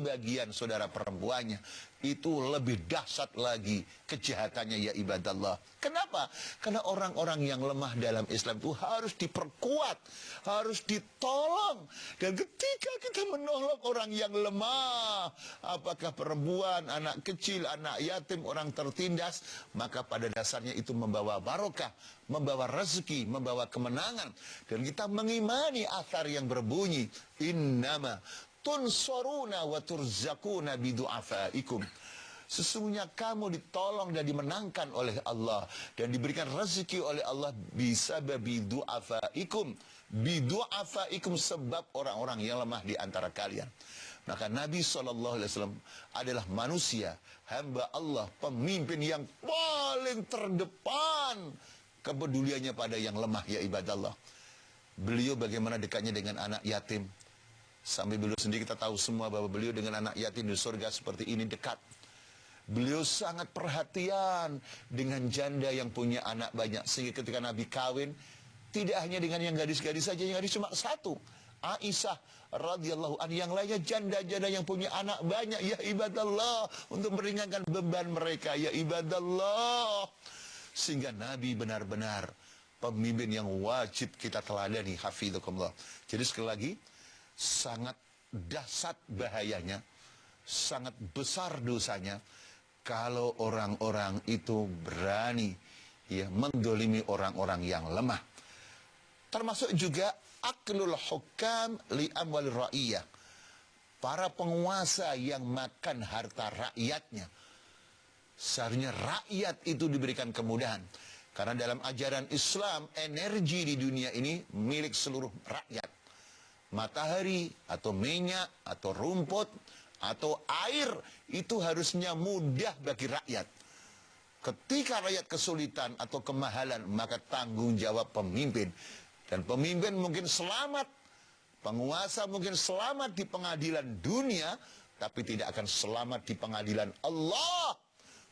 sebagian saudara perempuannya, itu lebih dahsyat lagi kejahatannya ya ibadallah. Kenapa? Karena orang-orang yang lemah dalam Islam itu harus diperkuat, harus ditolong. Dan ketika kita menolong orang yang lemah, apakah perempuan, anak kecil, anak yatim, orang tertindas, maka pada dasarnya itu membawa barokah, membawa rezeki, membawa kemenangan. Dan kita mengimani athar yang berbunyi, innama tunsuruna wa turzakuna bidu'afaikum. Sesungguhnya kamu ditolong dan dimenangkan oleh Allah dan diberikan rezeki oleh Allah bisa bidu'afaikum. Bidu'afaikum, sebab orang-orang yang lemah di antara kalian. Maka Nabi SAW adalah manusia, hamba Allah, pemimpin yang paling terdepan kepeduliannya pada yang lemah ya ibadallah. Beliau bagaimana dekatnya dengan anak yatim. Sampai beliau sendiri kita tahu semua bahwa beliau dengan anak yatim di surga seperti ini dekat. Beliau sangat perhatian dengan janda yang punya anak banyak. Sehingga ketika Nabi kawin, tidak hanya dengan yang gadis-gadis saja, yang gadis cuma satu, Aisyah radhiyallahu anha. Yang lainnya janda-janda yang punya anak banyak ya ibadallah, untuk meringankan beban mereka ya ibadallah. Sehingga Nabi benar-benar pemimpin yang wajib kita teladani, hafidzakumullah. Jadi sekali lagi, sangat dahsyat bahayanya, sangat besar dosanya kalau orang-orang itu berani ya mendolimi orang-orang yang lemah. Termasuk juga aklul hukam li amwal ra'iyah, para penguasa yang makan harta rakyatnya. Seharusnya rakyat itu diberikan kemudahan, karena dalam ajaran Islam energi di dunia ini milik seluruh rakyat. Matahari atau minyak atau rumput atau air itu harusnya mudah bagi rakyat. Ketika rakyat kesulitan atau kemahalan, maka tanggung jawab pemimpin. Dan pemimpin mungkin selamat, penguasa mungkin selamat di pengadilan dunia, tapi tidak akan selamat di pengadilan Allah.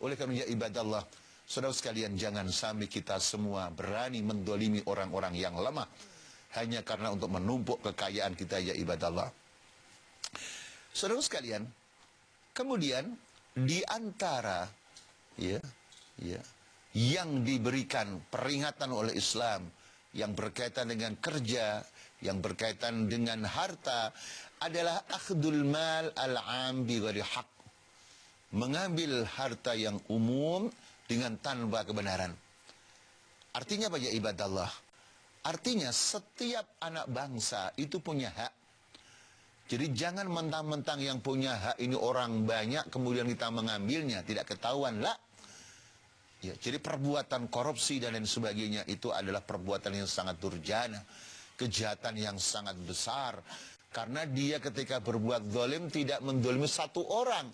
Oleh karena ya ibadallah, saudara sekalian, jangan sampai kita semua berani mendolimi orang-orang yang lemah hanya karena untuk menumpuk kekayaan kita ya ibadallah. Saudara sekalian, kemudian di antara yang diberikan peringatan oleh Islam yang berkaitan dengan kerja, yang berkaitan dengan harta adalah akhdul mal al-am bi ghairi haq. Mengambil harta yang umum dengan tanpa kebenaran. Artinya apa ya ibadallah? Artinya setiap anak bangsa itu punya hak. Jadi jangan mentang-mentang yang punya hak ini orang banyak kemudian kita mengambilnya, tidak ketahuan lah. Ya, jadi perbuatan korupsi dan lain sebagainya itu adalah perbuatan yang sangat durjana, kejahatan yang sangat besar. Karena dia ketika berbuat zalim tidak mendolimi satu orang.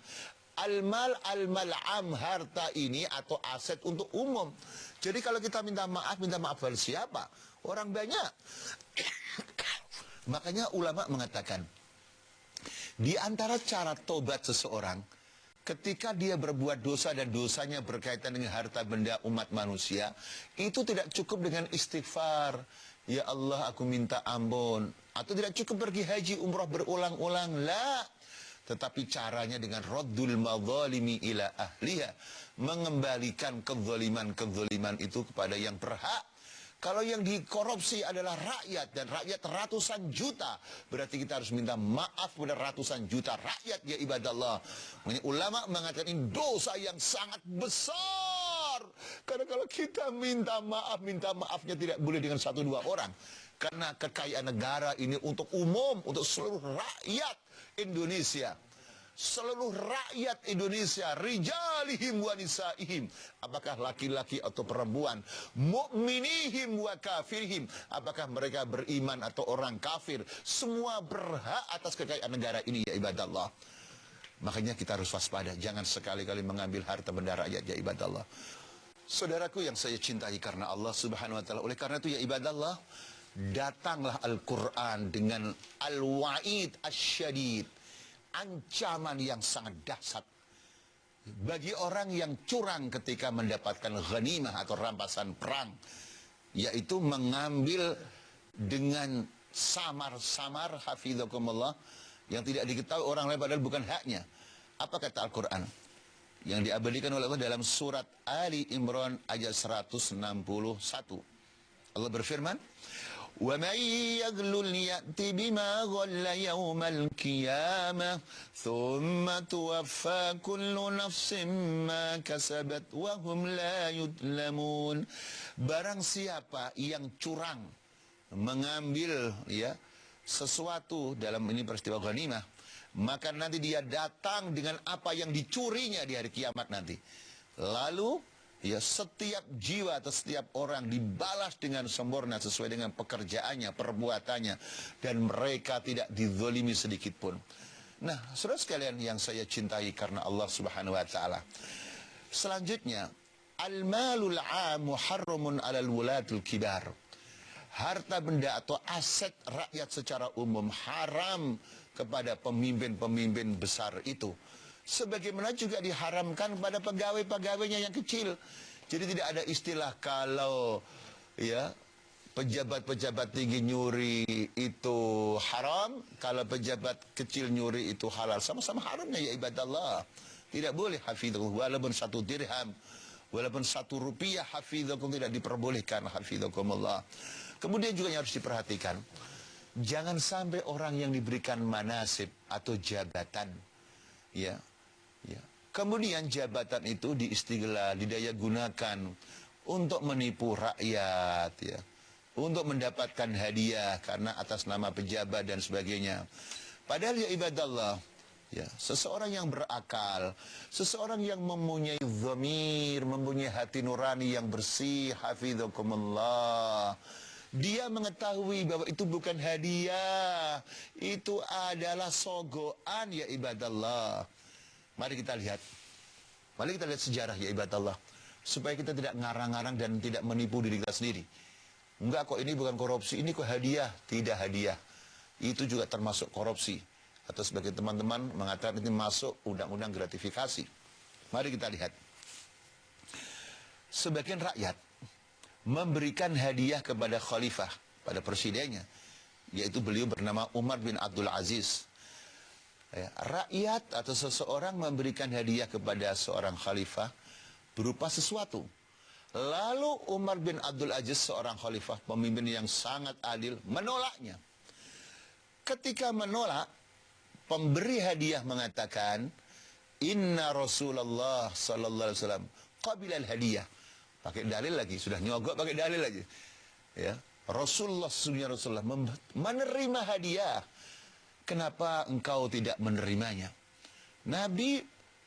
Al-mal al-mal'am, harta ini atau aset untuk umum. Jadi kalau kita minta maaf pada siapa? Orang banyak. Makanya ulama mengatakan, di antara cara tobat seseorang ketika dia berbuat dosa dan dosanya berkaitan dengan harta benda umat manusia, itu tidak cukup dengan istighfar, ya Allah aku minta ampun, atau tidak cukup pergi haji umrah berulang-ulang, la. Tetapi caranya dengan raddul madzalimi ila ahliha, mengembalikan kezaliman-kezaliman itu kepada yang berhak. Kalau yang dikorupsi adalah rakyat, dan rakyat ratusan juta, berarti kita harus minta maaf kepada ratusan juta rakyat ya ibadallah. Ulama mengatakan ini dosa yang sangat besar. Karena kalau kita minta maafnya tidak boleh dengan satu dua orang. Karena kekayaan negara ini untuk umum, untuk seluruh rakyat Indonesia. Seluruh rakyat Indonesia, rijalihim wa nisaihim, apakah laki-laki atau perempuan, mu'minihim wa kafirihim, apakah mereka beriman atau orang kafir, semua berhak atas kekayaan negara ini ya ibadallah. Makanya kita harus waspada, jangan sekali-kali mengambil harta benda rakyat ya ibadallah. Saudaraku yang saya cintai karena Allah subhanahu wa ta'ala, oleh karena itu ya ibadallah, datanglah Al-Quran dengan al-wa'id asyadid, ancaman yang sangat dahsyat bagi orang yang curang ketika mendapatkan ghanimah atau rampasan perang, yaitu mengambil dengan samar-samar, hafidzakumullah, yang tidak diketahui orang lain padahal bukan haknya. Apa kata Al-Quran? Yang diabadikan oleh Allah dalam surat Ali Imran ayat 161. Allah berfirman, وَمَنْ يَغْلُلْ يَأْتِ بِمَا غَلَّ يَوْمَ الْقِيَامَةِ ثُمَّ تُوَفَّى كُلُّ نَفْسٍ مَا كَسَبَتْ وَهُمْ لَا يُظْلَمُونَ. Barang siapa yang curang mengambil sesuatu dalam ini peristiwa ghanimah, maka nanti dia datang dengan apa yang dicurinya di hari kiamat nanti. Lalu setiap jiwa atau setiap orang dibalas dengan sempurna sesuai dengan pekerjaannya, perbuatannya, dan mereka tidak dizalimi sedikit pun. Nah, saudara sekalian yang saya cintai karena Allah Subhanahu wa taala. Selanjutnya, al-malul 'am muharramun 'alal wulatul kibar. Harta benda atau aset rakyat secara umum haram kepada pemimpin-pemimpin besar itu. Sebagaimana juga diharamkan pada pegawai-pegawainya yang kecil. Jadi tidak ada istilah kalau pejabat-pejabat tinggi nyuri itu haram, kalau pejabat kecil nyuri itu halal. Sama-sama haramnya ya ibadallah. Tidak boleh hafidhukum, walaupun 1 dirham, walaupun 1 rupiah hafidhukum tidak diperbolehkan hafidhukumullah. Kemudian juga yang harus diperhatikan, jangan sampai orang yang diberikan manasib atau jabatan, kemudian jabatan itu diistighla, didaya gunakan untuk menipu rakyat, untuk mendapatkan hadiah karena atas nama pejabat dan sebagainya. Padahal ya ibadallah, seseorang yang berakal, seseorang yang mempunyai dhamir, mempunyai hati nurani yang bersih, hafidhukumullah, dia mengetahui bahwa itu bukan hadiah, itu adalah sogoan ya ibadallah. Mari kita lihat sejarah ya ibadallah, supaya kita tidak ngarang-ngarang dan tidak menipu diri kita sendiri. Enggak kok, ini bukan korupsi, ini kok hadiah. Tidak hadiah, itu juga termasuk korupsi. Atau sebagai teman-teman mengatakan ini masuk undang-undang gratifikasi. Mari kita lihat. Sebagian rakyat memberikan hadiah kepada khalifah, pada presidennya, yaitu beliau bernama Umar bin Abdul Aziz. Rakyat atau seseorang memberikan hadiah kepada seorang khalifah berupa sesuatu. Lalu Umar bin Abdul Aziz, seorang khalifah, pemimpin yang sangat adil, menolaknya. Ketika menolak, pemberi hadiah mengatakan, Inna Rasulullah sallallahu alaihi wasallam qabilal hadiah. Pakai dalil lagi, sudah nyogok pakai dalil lagi. Rasulullah menerima hadiah. Kenapa engkau tidak menerimanya? Nabi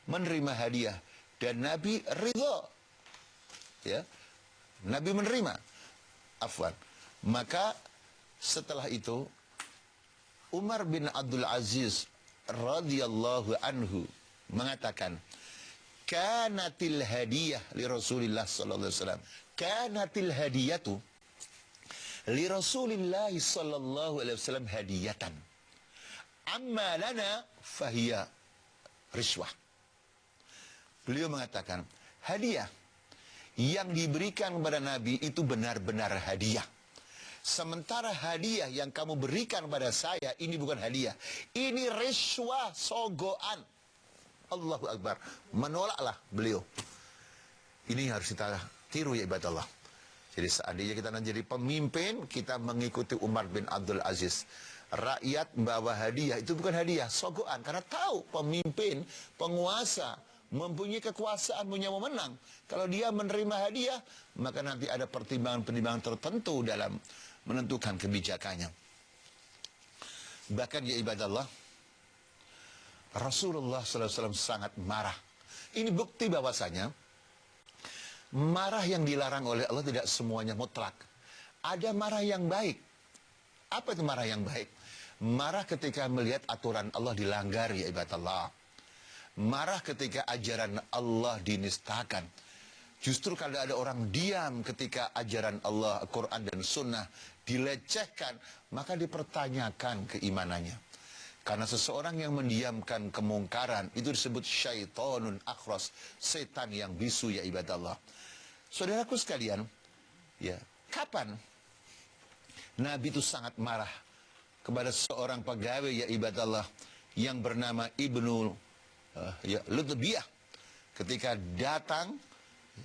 menerima hadiah dan Nabi ridha. Nabi menerima. Afwan. Maka setelah itu Umar bin Abdul Aziz radhiyallahu anhu mengatakan, kanatil hadiyah li Rasulillah sallallahu alaihi wasallam. Kanatil hadiyatu li Rasulillah sallallahu alaihi wasallam hadiyatan. Amma lana fahiya riswah. Beliau mengatakan, hadiah yang diberikan kepada Nabi itu benar-benar hadiah. Sementara hadiah yang kamu berikan pada saya, ini bukan hadiah. Ini riswah, sogoan. Allahu Akbar. Menolaklah beliau. Ini harus kita tiru ya ibadallah. Jadi seandainya kita nanti jadi pemimpin, kita mengikuti Umar bin Abdul Aziz. Rakyat membawa hadiah, itu bukan hadiah, sogoan. Karena tahu pemimpin, penguasa, mempunyai kekuasaan, punya wewenang. Kalau dia menerima hadiah, maka nanti ada pertimbangan-pertimbangan tertentu dalam menentukan kebijakannya. Bahkan ya ibadallah, Rasulullah SAW sangat marah. Ini bukti bahwasanya marah yang dilarang oleh Allah tidak semuanya mutlak. Ada marah yang baik. Apa itu marah yang baik? Marah ketika melihat aturan Allah dilanggar ya ibadallah. Marah ketika ajaran Allah dinistakan. Justru kalau ada orang diam ketika ajaran Allah, Al-Quran dan Sunnah dilecehkan, maka dipertanyakan keimanannya. Karena seseorang yang mendiamkan kemungkaran itu disebut syaitonun akhras, setan yang bisu ya ibadallah. Saudaraku sekalian, kapan Nabi itu sangat marah kepada seorang pegawai ya ibadallah yang bernama Ibnu Lutbiyah ketika datang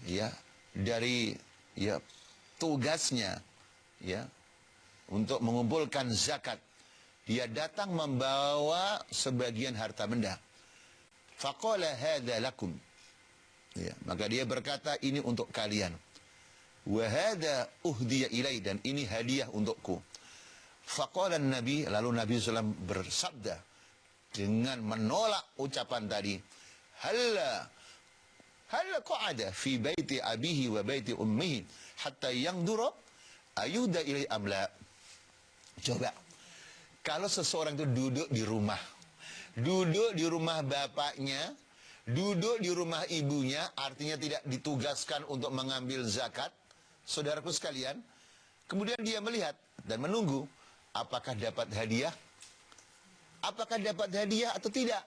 ya dari tugasnya untuk mengumpulkan zakat. Dia datang membawa sebagian harta benda. Faqala hadza lakum. Maka dia berkata, ini untuk kalian. Wa hadza uhdiya ilai, dan ini hadiah untukku. Faqala Nabi, lalu Nabi SAW bersabda dengan menolak ucapan tadi. Halla qa'ada fi baiti abihi wa baiti ummihi hatta yangdura ayuda ilai amla. Coba, kalau seseorang itu duduk di rumah bapaknya, duduk di rumah ibunya, artinya tidak ditugaskan untuk mengambil zakat, saudaraku sekalian, kemudian dia melihat dan menunggu, apakah dapat hadiah? Apakah dapat hadiah atau tidak?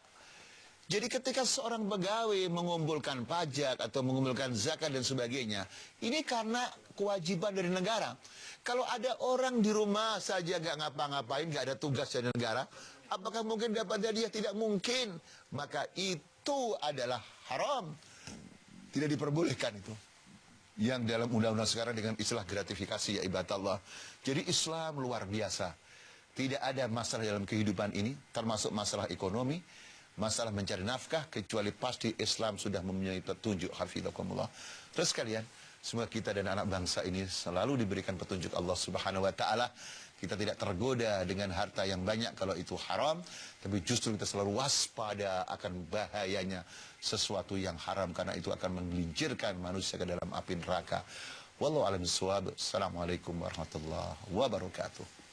Jadi ketika seorang pegawai mengumpulkan pajak atau mengumpulkan zakat dan sebagainya, ini karena kewajiban dari negara. Kalau ada orang di rumah saja gak ngapa-ngapain, gak ada tugas dari negara, apakah mungkin dapat hadiah? Tidak mungkin. Maka itu adalah haram. Tidak diperbolehkan itu. Yang dalam undang-undang sekarang dengan istilah gratifikasi, ya ibadallah. Jadi Islam luar biasa. Tidak ada masalah dalam kehidupan ini, termasuk masalah ekonomi, masalah mencari nafkah, kecuali pasti Islam sudah mempunyai petunjuk. Hafizakumullah. Terus kalian, semoga kita dan anak bangsa ini selalu diberikan petunjuk Allah Subhanahu wa taala. Kita tidak tergoda dengan harta yang banyak kalau itu haram, tapi justru kita selalu waspada akan bahayanya sesuatu yang haram, karena itu akan menggelincirkan manusia ke dalam api neraka. Wallahu a'lam bishawab. Assalamualaikum warahmatullahi wabarakatuh.